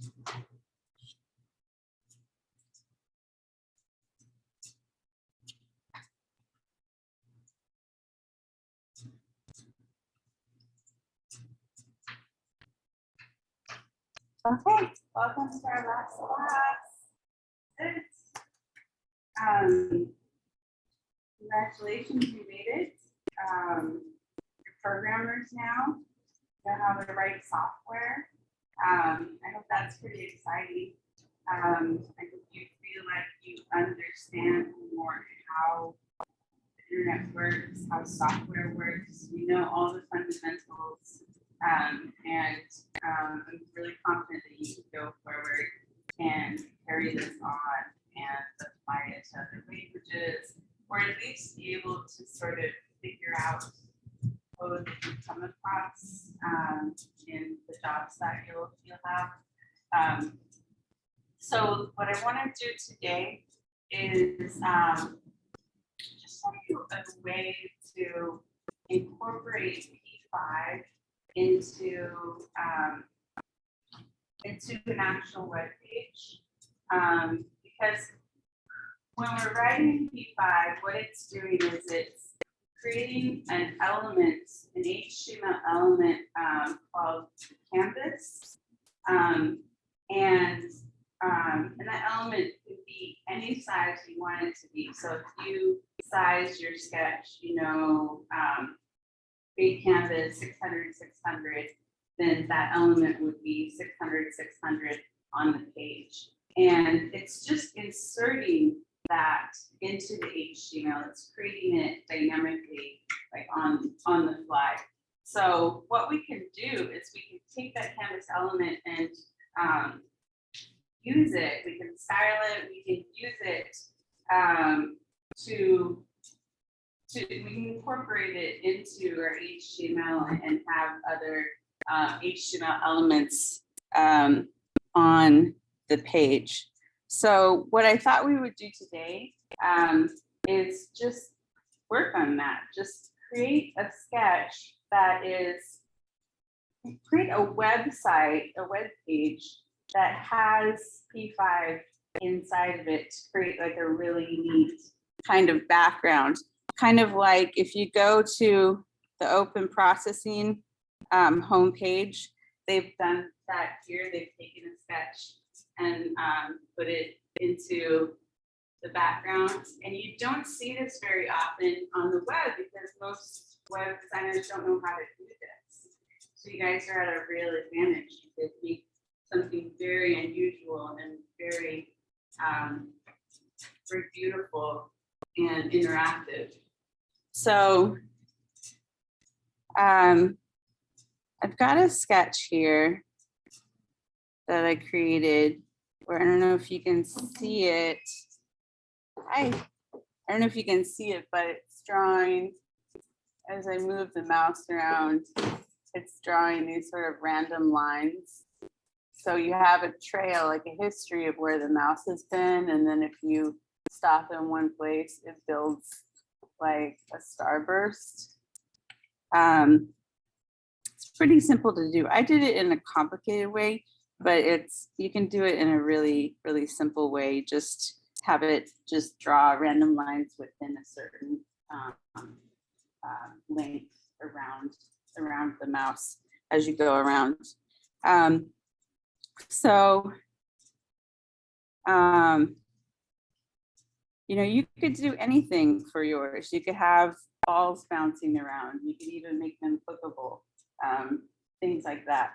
Okay, welcome to our last class. Congratulations, you made it. You're programmers now. You know how to write software. I hope that's pretty exciting. I hope you feel like you understand more how the internet works, how software works. You know all the fundamentals. I'm really confident that you can go forward and carry this on and apply it to other languages, or at least be able to sort of figure out code that you come across in the jobs that you'll have. So what I want to do today is just show you a way to incorporate P5 into an actual web page, because when we're writing P5, what it's doing is it's creating an element, an HTML element called canvas, and that element could be any size you want it to be. So if you size your sketch, big canvas 600, 600, then that element would be 600, 600 on the page. And it's just inserting that into the HTML. It's creating it dynamically, like on the fly. So what we can do is we can take that canvas element and use it. We can style it. We can use it we can incorporate it into our HTML and have other HTML elements on the page. So what I thought we would do today is just work on that. Just create a sketch that create a website, a web page that has P5 inside of it to create like a really neat kind of background. Kind of like if you go to the open processing homepage, they've done that here. They've taken a sketch and put it into the background. And you don't see this very often on the web because most web designers don't know how to do this. So you guys are at a real advantage. You could make something very unusual and very beautiful and interactive. So I've got a sketch here that I created where I don't know if you can see it. I don't know if you can see it, but it's drawing, as I move the mouse around, it's drawing these sort of random lines. So you have a trail, like a history of where the mouse has been. And then if you stop in one place, it builds like a starburst. It's pretty simple to do. I did it in a complicated way, but you can do it in a really, really simple way. Just have it just draw random lines within a certain length around the mouse as you go around. You could do anything for yours. You could have balls bouncing around. You could even make them clickable, things like that.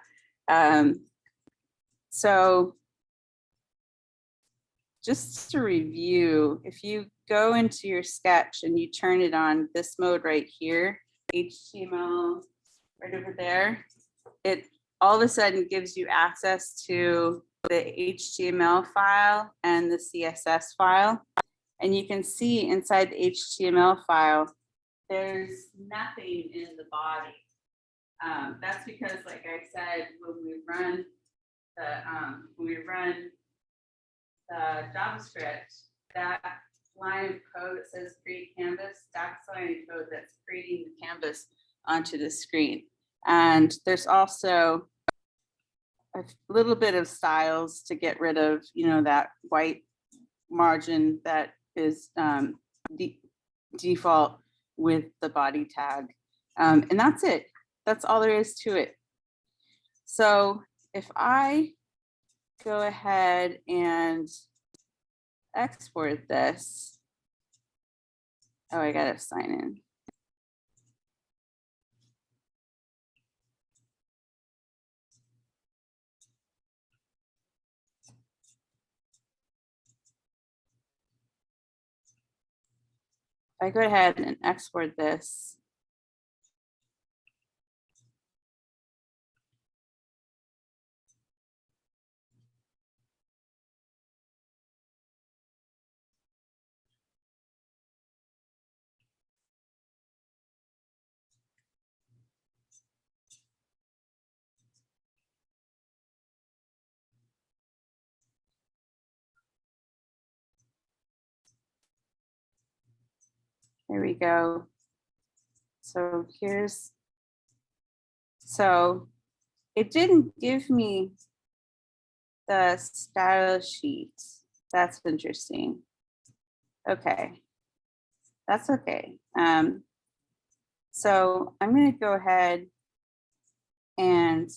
So just to review, if you go into your sketch and you turn it on this mode right here, HTML right over there, it all of a sudden gives you access to the HTML file and the CSS file. And you can see inside the HTML file, there's nothing in the body. That's because, like I said, when we run the JavaScript, that line of code that says create canvas, that's the line of code that's creating the canvas onto the screen. And there's also a little bit of styles to get rid of, that white margin that is default with the body tag. And that's it. That's all there is to it. So if I go ahead and export this, oh, I gotta sign in. If I go ahead and export this, there we go. So so it didn't give me the style sheet. That's interesting. Okay, that's okay. So I'm going to go ahead and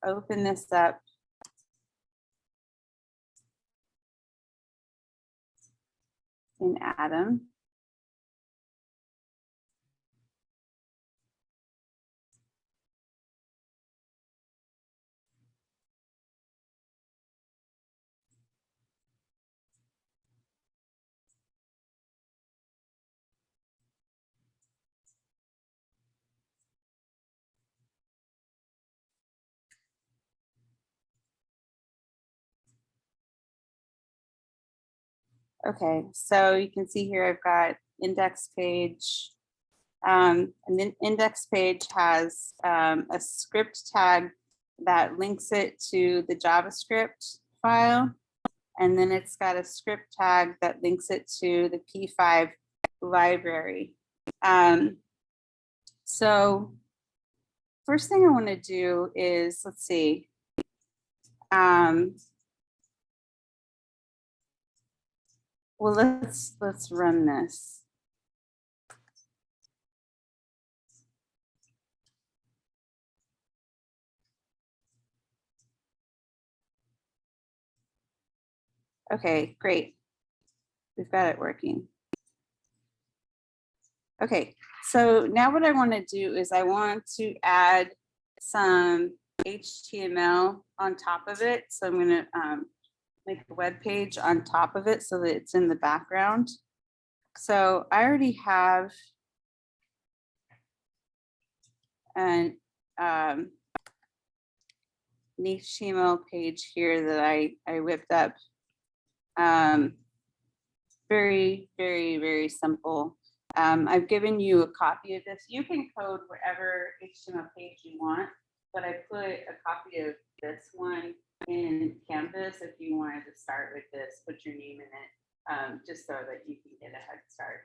open this up. In Atom. Okay, so you can see here I've got index page. And then index page has a script tag that links it to the JavaScript file. And then it's got a script tag that links it to the P5 library. So first thing I want to do is, let's see. Well, let's run this. Okay, great. We've got it working. Okay, so now what I want to do is I want to add some HTML on top of it. So I'm going to make a web page on top of it so that it's in the background. So I already have an HTML page here that I whipped up. Very, very, very simple. I've given you a copy of this. You can code whatever HTML page you want, but I put a copy of this one in Canvas if you wanted to start with this, put your name in it, just so that you can get a head start.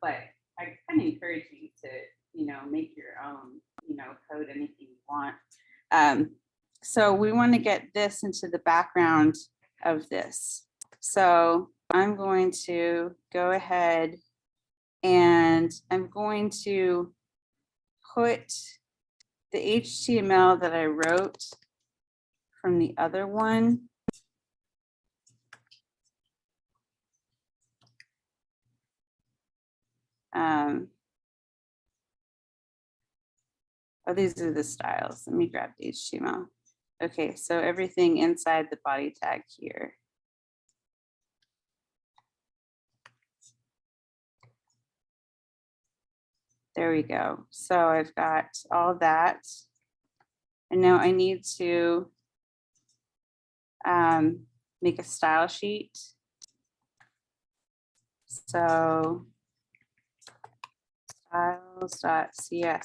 But I kind of encourage you to, make your own, code anything you want. So we want to get this into the background of this. So I'm going to go ahead and I'm going to put the HTML that I wrote from the other one oh, these are the styles. Let me grab the HTML. Okay, so everything inside the body tag here. There we go. So I've got all that. And now I need to make a style sheet. So styles.css.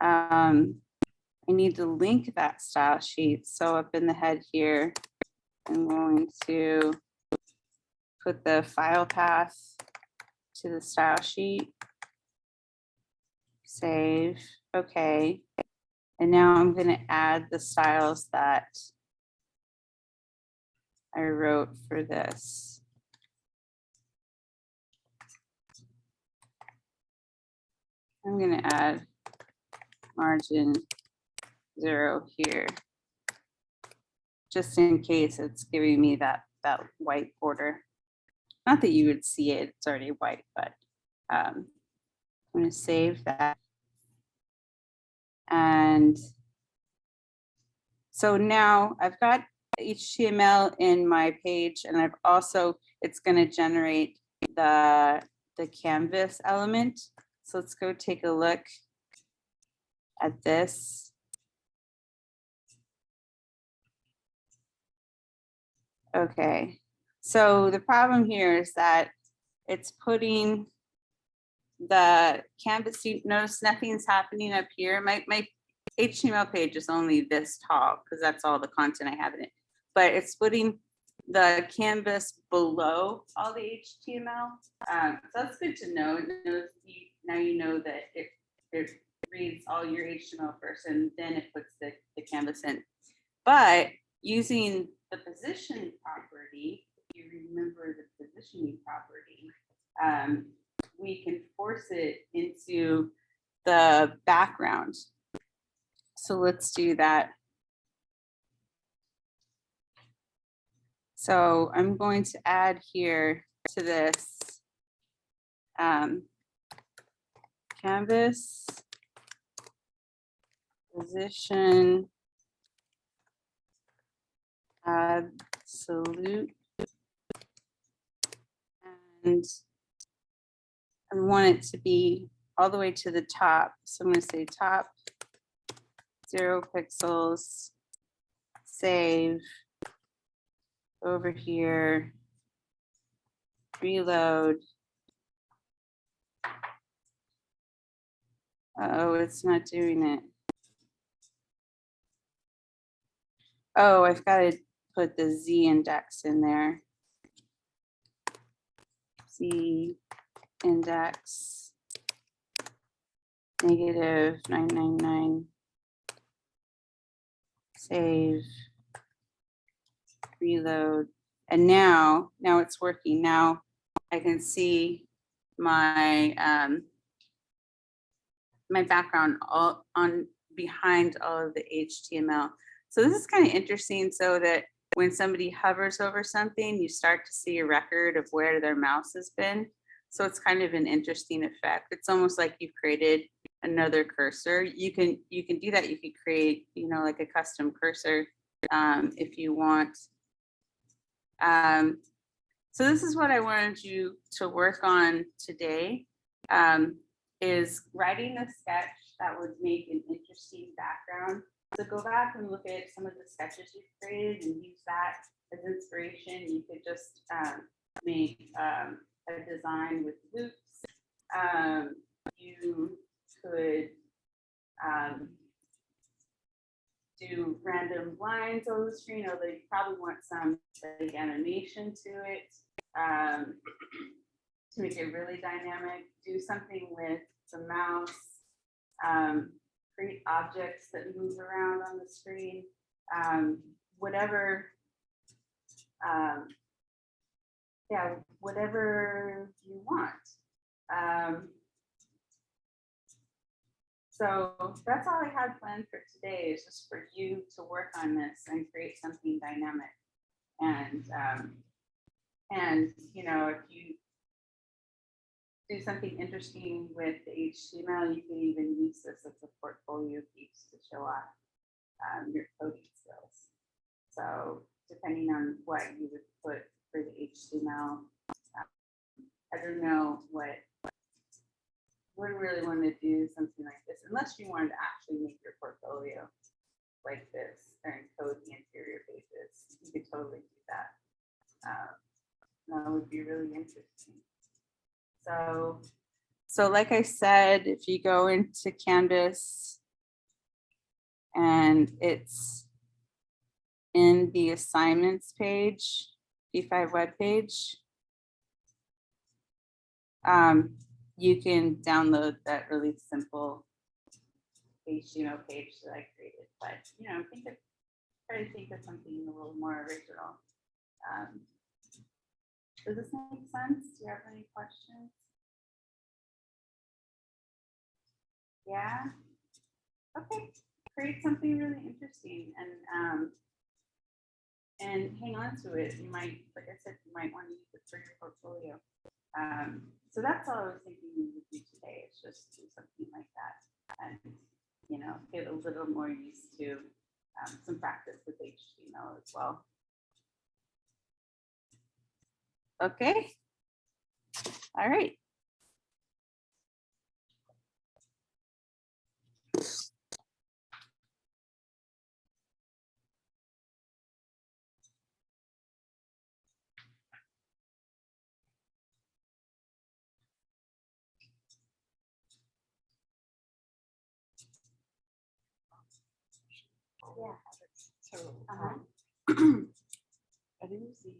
I need to link that style sheet. So up in the head here, I'm going to put the file path to the style sheet. Save. Okay. And now I'm going to add the styles that I wrote for this. I'm going to add margin 0 here, just in case it's giving me that white border. Not that you would see it, it's already white, but I'm going to save that. And so now I've got HTML in my page, and I've also, it's going to generate the canvas element. So let's go take a look at this. Okay, so the problem here is that it's putting the canvas, you notice nothing's happening up here. My HTML page is only this tall because that's all the content I have in it, but it's putting the canvas below all the HTML. So that's good to know. Now you know that it reads all your HTML first and then it puts the canvas in. But using the position property, if you remember the positioning property, we can force it into the background. So let's do that. So I'm going to add here to this canvas position absolute, and I want it to be all the way to the top. So I'm going to say top 0 pixels, save, over here, reload. Oh, it's not doing it. Oh, I've got to put the Z index in there. Z index -999. Save, reload, and now it's working. Now I can see my my background all on behind all of the HTML. So this is kind of interesting, so that when somebody hovers over something, you start to see a record of where their mouse has been. So it's kind of an interesting effect. It's almost like you've created another cursor. You can do that. You could create, you know, like a custom cursor if you want. So this is what I wanted you to work on today, is writing a sketch that would make an interesting background. So go back and look at some of the sketches you've created and use that as inspiration. You could just make a design with loops. You could do random lines on the screen, although you probably want some like animation to it to make it really dynamic. Do something with the mouse, create objects that move around on the screen, whatever, yeah, whatever you want. So that's all I had planned for today, is just for you to work on this and create something dynamic. And you know, if you do something interesting with the HTML, you can even use this as a portfolio piece to show off your coding skills. So depending on what you would put for the HTML, I don't know what would really want to do something like this, unless you wanted to actually make your portfolio like this and code the interior pages. You could totally do that. That would be really interesting. So like I said, if you go into Canvas and it's in the assignments page, P5 web page, you can download that really simple HTML page that I created. But try to think of something a little more original. Does this make sense? Do you have any questions? Yeah. Okay. Create something really interesting and hang on to it. You might, like I said, you might want to use it for your portfolio. So that's all I was thinking we would do today. It's just do something like that, and get a little more used to some practice with HTML as well. Okay. All right. Yeah. So I didn't see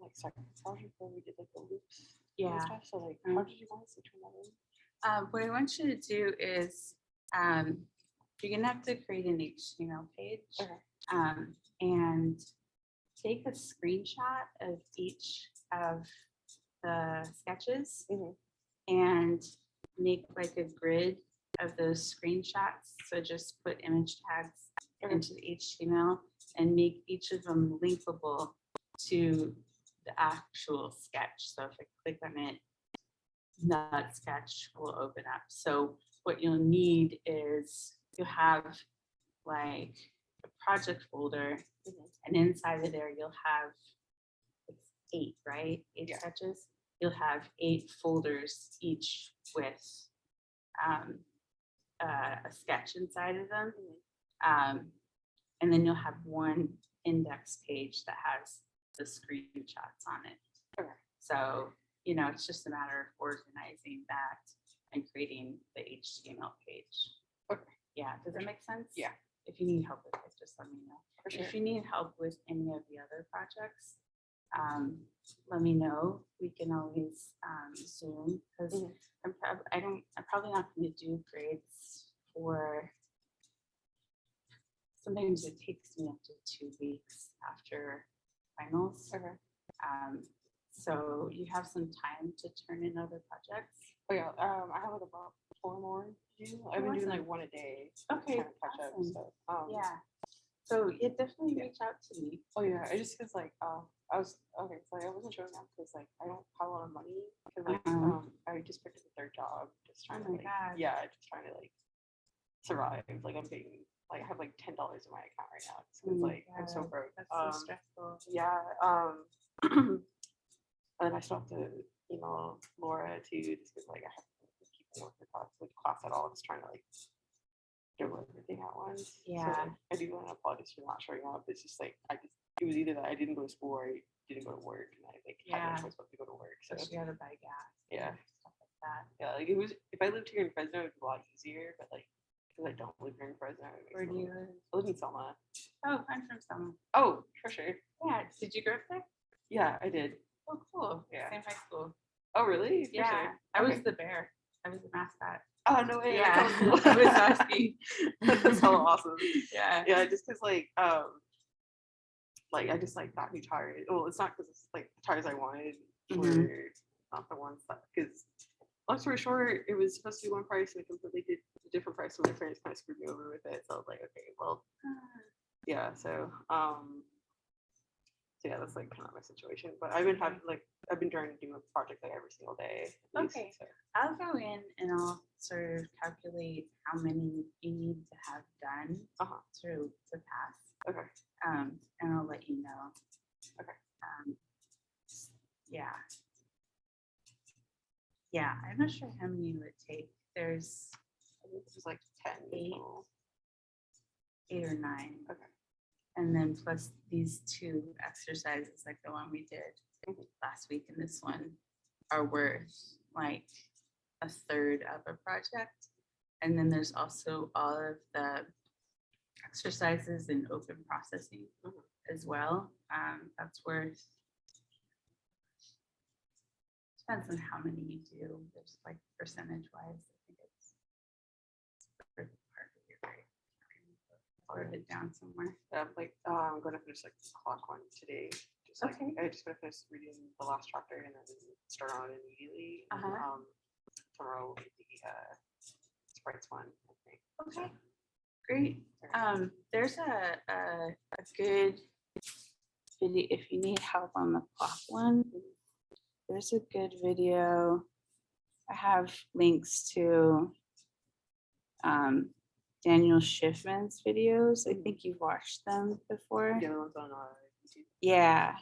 like second project where we did like the loops Yeah. and stuff. So like how did you want us to turn that in? What I want you to do is you're gonna have to create an HTML page. Okay. And take a screenshot of each of the sketches and make like a grid of those screenshots. So just put image tags into the HTML and make each of them linkable to the actual sketch. So if I click on it, that sketch will open up. So what you'll need is you'll have like a project folder, and inside of there you'll have, it's 8, right? 8 sketches. You'll have 8 folders, each with a sketch inside of them. And then you'll have one index page that has the screenshots on it. Okay. So, it's just a matter of organizing that and creating the HTML page. Okay. Yeah, does that make sense? Yeah. If you need help with it, just let me know. For sure. If you need help with any of the other projects, let me know. We can always Zoom, because I'm probably not going to do grades for. Sometimes it takes me up to 2 weeks after finals. Okay. So you have some time to turn in other projects. Oh yeah. I have like about 4 more to do. I've been doing like 1 a day. Okay. Kind of catch up. So Yeah. So you definitely reach out to me. Oh yeah. I just because like I was okay. So I wasn't showing up because like I don't have a lot of money. Because like I just picked up a 3rd job, just trying to just trying to like survive. Like I'm paying. Like I have like $10 in my account right now. So it's like I'm so broke. That's so stressful. Yeah. And I still have to email Laura too, just because like I have to keep up with the class at all. Just trying to like do everything at once. Yeah. So like, I do want to apologize for not showing up. It's just like it was either that I didn't go to school or I didn't go to work, and I like had no choice but to go to work. So you had to buy gas. Yeah. Stuff like that. Yeah. Like it was, if I lived here in Fresno, it'd be a lot easier. But like because I don't live here in Fresno. Where do you live? I live in Selma. Oh, I'm from Selma. Oh, for sure. Yeah. Did you grow up there? Yeah, I did. Oh, cool. Yeah. Same high school. Oh, really? For yeah. Sure. I was the bear. I was the mascot. Oh, no way. Yeah. Cool. I was masking. That's so awesome. Yeah. Yeah, just because like I just like got new tires. Well, it's not because it's like the tires I wanted were not the ones that, because long story short, it was supposed to be one price and it completely did a different price. So my friends kind of screwed me over with it. So I was like, okay, well, yeah. So yeah, that's like kind of my situation. But I've been I've been trying to do a project like every single day. Okay. So I'll go in and I'll sort of calculate how many you need to have done to pass. Okay. And I'll let you know. Okay. Yeah. Yeah, I'm not sure how many it would take. There's, I think there's like 10. 8 or 9. Okay. And then plus these 2 exercises, like the one we did last week and this one, are worth like a third of a project. And then there's also all of the exercises in open processing as well. That's worth depends on how many you do. There's like percentage wise, I think it's for the part of your grade. I wrote it down somewhere. Like I'm gonna finish like the clock one today. Just like Okay. I just gonna finish reading the last chapter and then start on it immediately. And, tomorrow will be the sprites one, I think. Okay. Great. There's a good video if you need help on the clock one. There's a good video. I have links to Daniel Schiffman's videos. I think you've watched them before. The other one's on YouTube. Yeah.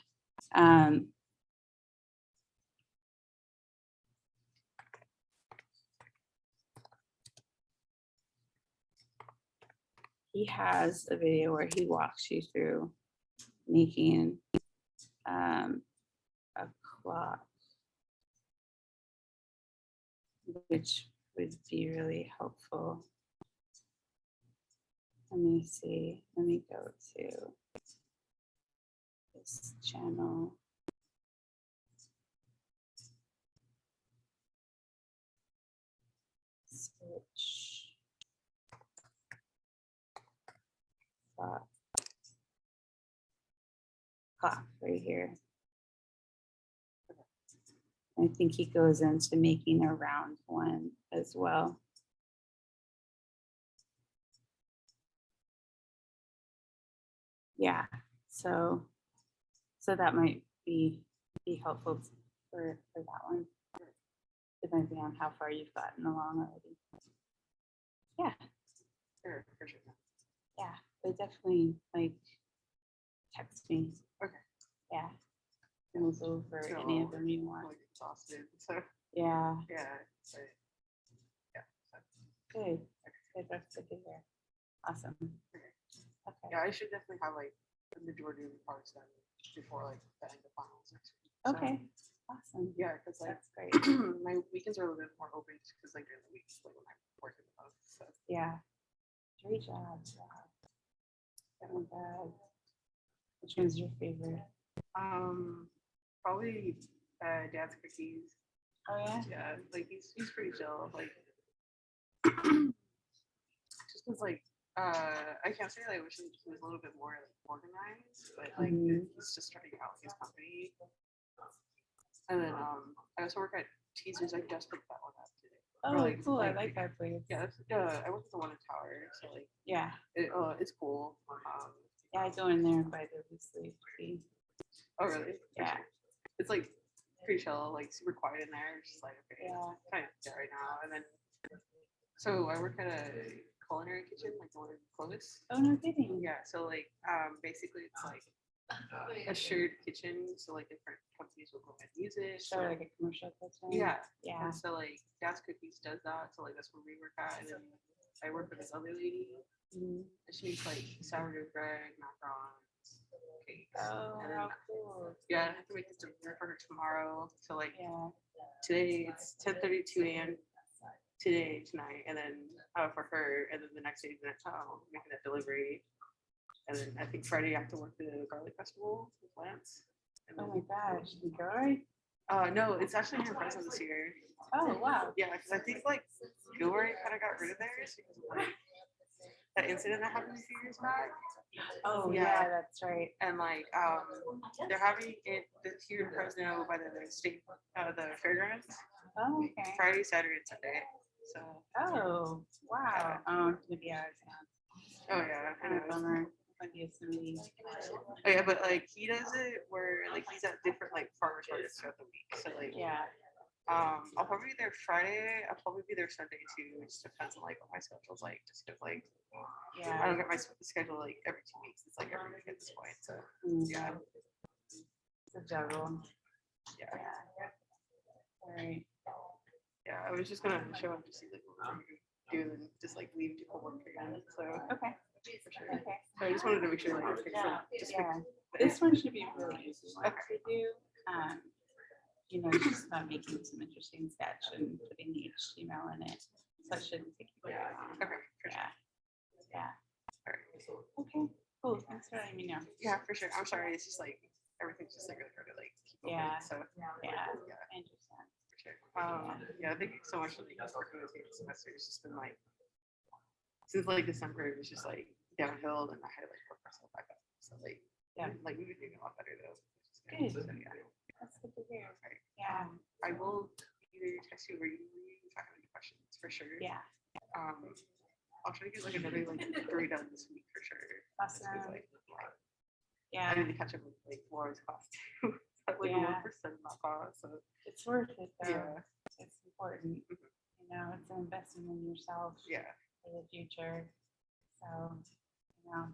He has a video where he walks you through making a clock, which would be really helpful. Let me see. Let me go to this channel. Switch. Clock right here. I think he goes into making a round one as well. Yeah, so that might be helpful for that one, depending on how far you've gotten along already. Yeah. Sure, for sure. Yeah, but definitely like text me. Okay. Yeah. And we'll go over So, any of them you want. Like exhausted. So Yeah. yeah. So, yeah. So. Good. Good. That's good to hear. Awesome. Okay. Okay. Yeah, I should definitely have like the majority of the parts done before like the end of finals next week. So, Okay. Awesome. yeah, because like That's great. my weekends are a little bit more open because like during the weeks like when I'm working the most. So Yeah. Great job. Not bad. Which one's your favorite? probably Dad's cookies. Oh yeah. Yeah, like he's pretty chill. Like just cause like I can't say like I wish he was a little bit more like organized, but like he's just starting out his company. And then I also work at Teasers. I just picked that one up today. Oh, cool. I like that place. Yeah, I work at the one in Tower, so like Yeah. it's cool. Yeah, I go in there and buy the loosely. Oh really? Yeah. It's like pretty chill, like super quiet in there. It's just like okay, Yeah. kind of there right now. And then so I work at a culinary kitchen, like the one in Clovis. Oh no kidding. Yeah, so like basically it's like a shared kitchen, so like different companies will go and use it. So like a commercial kitchen. Yeah. Yeah. And so like Dad's Cookies does that, so like that's where we work at. And then I work with this other lady. And she makes like sourdough bread, macarons, cakes. Oh, and then, how cool. yeah, I have to make this dinner for her tomorrow. So like Yeah. today it's 10:32 a.m. tonight, and then for her, and then the next day making that delivery. And then I think Friday I have to work the garlic festival with Lance. And Oh then, my gosh, you go right? no, it's actually her present this year. Oh wow. Yeah, because I think like Gilroy kind of got rid of theirs because of like that incident that happened a few years back. Oh Yeah. yeah, that's right. And like they're having it here in Fresno by the state the fairgrounds Oh okay. Friday, Saturday, and Sunday. So Oh wow. Oh, maybe I was oh yeah, I know. bummer. Like Yosemite. Oh yeah, but like he does it where like he's at different like farmers markets throughout the week. So like Yeah. I'll probably be there Friday. I'll probably be there Sunday too. It just depends on like what my schedule's like. Just cause like I Yeah. don't get my schedule like every 2 weeks. It's like every week at this point. So yeah, It's a juggle. yeah, Yeah. All right. yeah. I was just gonna show up to see like what we're gonna do and just like leave to homework again. So Okay. for sure. Okay. So I just wanted to make sure like Yeah. This one should be really easy one to do. You know, it's just about making some interesting sketch and putting the HTML in it. So it shouldn't take you very long. Okay, for sure. Yeah. All right. Okay. Cool. Thanks for letting me know. Yeah, for sure. I'm sorry. It's just like everything's just like really hard to like keep up Yeah. with. So Yeah. I understand. Sure. Yeah, thank you so much for working with me this semester. It's just been like since like December, it was just like downhill, and I had to like work myself back up. So like yeah, like we've been doing a lot better though. Good. So, yeah. That's good to hear. Right. Yeah. I will either text you or you if I have any questions for sure. Yeah. I'll try to get like another like 3 done this week for sure. Just 'cause, Awesome. like, Yeah. I need to catch up with like Laura's class too. Like Yeah. 1% of my class. So It's worth it though. yeah. It's important. You know, it's an investment in yourself Yeah. for the future. So, you know.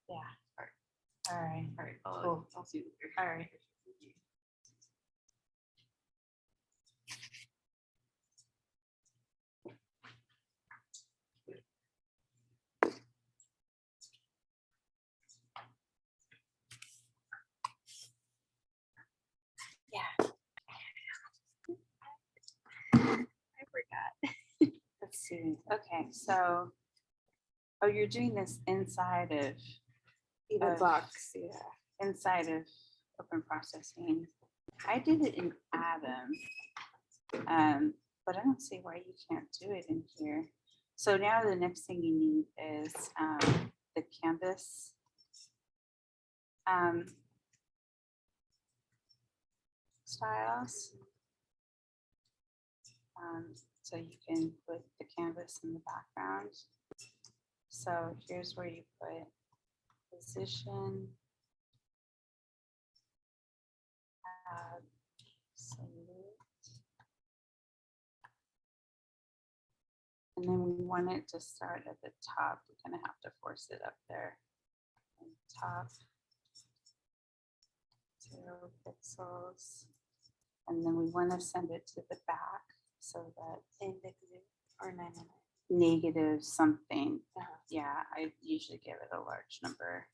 Yeah. All right. All right. All right. Cool. I'll see you later. All right. Yeah. I forgot. Let's see. Okay, so, oh, you're doing this inside of In a Of- box, yeah. inside of open processing. I did it in Atom, but I don't see why you can't do it in here. So now the next thing you need is the canvas. Styles. So you can put the canvas in the background. So here's where you put position. Absolute. And then we want it to start at the top. We're gonna have to force it up there. And top. 0 pixels. And then we want to send it to the back so that Index 0 or 999. negative something. Uh-huh. Yeah, I usually give it a large number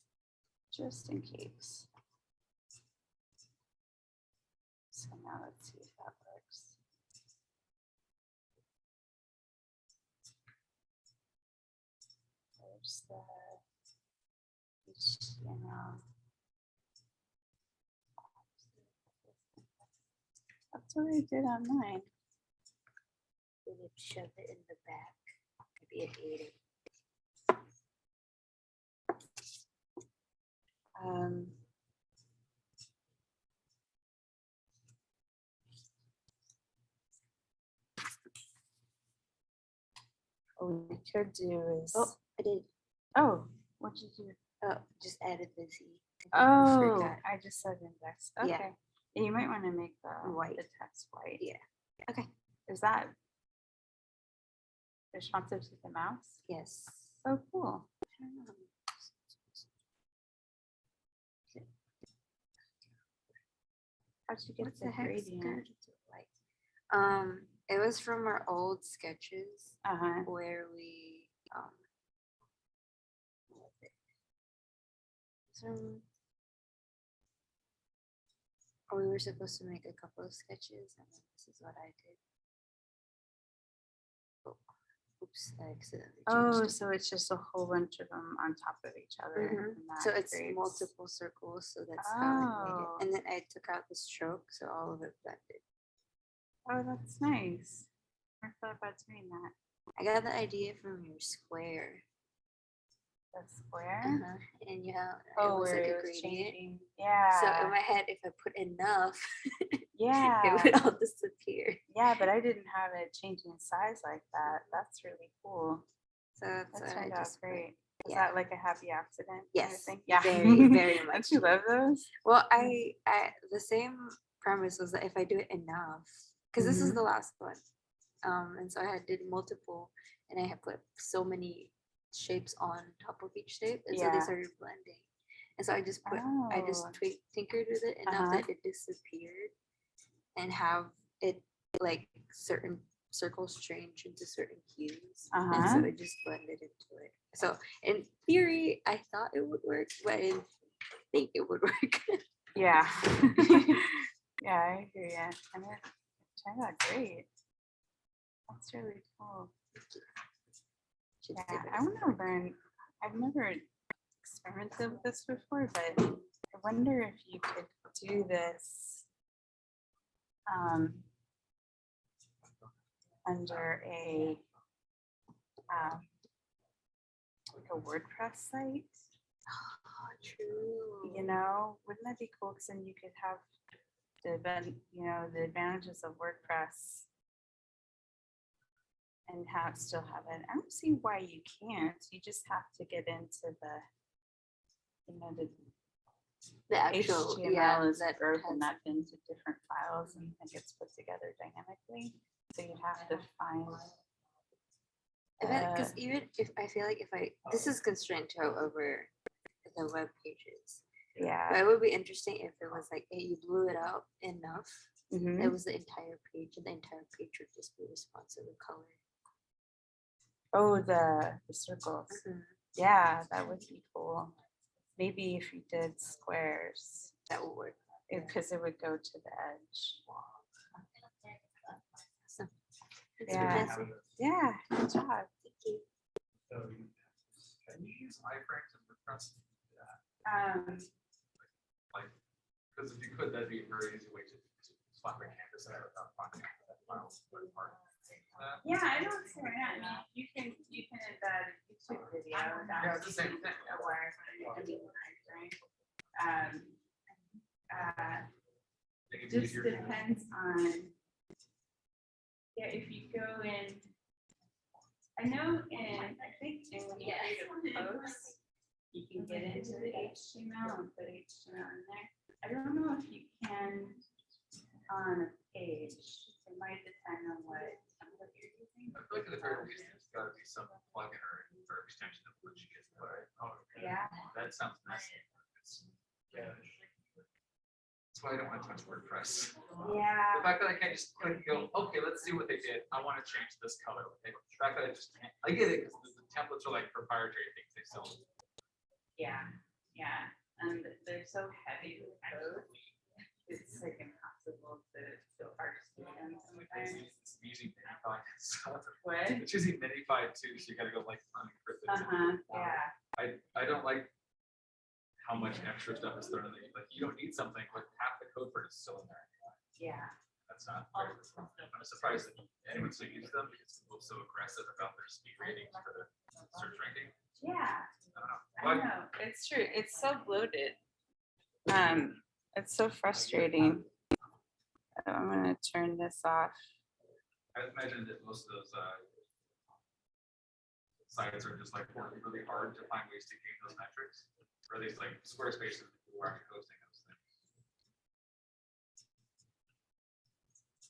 just in case. So now let's see if that works. There's the HTML. That's what I did on mine. We need to shove it in the back. Maybe an 80. What we could do is, Oh, I did. oh, what'd you do? Oh, just added the Z. Oh, Forgot. I just said index. Yeah. Okay. And you might want to make the White. the text white. Yeah. Okay. Is that responsive to the mouse? Yes. Oh, cool. I don't know. How'd you get What the the heck is gradient? like? It was from our old sketches Uh-huh. where we what was it? Or we were supposed to make a couple of sketches, and then this is what I did. Oh, oops, I accidentally Oh, changed it. so it's just a whole bunch of them on top of each other. Mhm. and that So it's creates- multiple circles, so that's how I made it. Oh. And then I took out the stroke, so all of it blended. Oh, that's nice. I thought about doing that. I got the idea from your square. The square. And yeah, Oh, it was where like it a was gradient. changing. Yeah. So in my head, if I put enough, yeah. it would all disappear. Yeah, but I didn't have it changing size like that. That's really cool. So that's That what I turned out just put. great. Is yeah. that like a happy accident? kind of Yes, thing? Yeah. very, very Don't much. you love those? Well, I the same premise was that if I do it enough, because this is Mhm. the last one, and so I did multiple, and I had put so many shapes on top of each shape, and so they Yeah. started blending. And so I just Oh. tinkered with it enough Uh-huh. that it disappeared, and have it like certain circles change into certain hues, and so Uh-huh. it just blended into it. So in theory, I thought it would work, but I didn't think it would work. Yeah. Yeah, I hear you. And it turned out great. That's really cool. Should Yeah, see if it I doesn't want to work. learn. I've never experimented with this before, but I wonder if you could do this under a like a WordPress site, Oh, true. you know, wouldn't that be cool? Because then you could have the advantages of WordPress and still have it. I don't see why you can't. You just have to get into the The actual, HTML is that broken has- up into different files and it gets put together dynamically. So you have to find. Because even if I feel like this is constrained to however the web pages. But Yeah. it would be interesting if it was like, hey, you blew it out enough. Mhm. It was the entire page, and the entire page would just be responsive in color. Oh, the circles. Yeah, that would be cool. Maybe if you did squares, That would work. because it would go to the edge. So, it's Yeah. fantastic. Yeah, good job. Thank you. Can you use iframes in WordPress? Like, because if you could, that'd be a very easy way to swap a canvas out without finding that file. Yeah, I don't see why not. I mean, you can embed a YouTube video. Yeah, it's the same thing. A wireframe, I mean, Make it just easier. depends on. Yeah, if you go in. I know I think when you create a post, you can get into the HTML and put HTML in there. I don't know if you can on a page. It might depend on what template you're using. I feel like at the very least, there's got to be some plugin or extension of which you get. Yeah. That sounds messy. That's why I don't want to touch WordPress. Yeah. The fact that I can't just click and go, okay, let's see what they did. I want to change this color. Okay. The fact that I just can't, I get it because the templates are like proprietary things they sell. Yeah, yeah, and they're so heavy with code. It's like impossible to feel hard to see them sometimes. It's using minified stuff. What? It's using minified too, so you gotta go like unencrypted. Yeah. I don't like how much extra stuff is thrown in there. Like you don't need something, but half the code for it is still in there. Yeah. That's not fair. I'm surprised that anyone still uses them because people are so aggressive about their speed ratings for their search ranking. Yeah, I don't know. I Why- know, it's true, it's so bloated. It's so frustrating. I'm gonna turn this off. I imagine that most of those sites are just like working really hard to find ways to gain those metrics. Or at least like Squarespace is who are hosting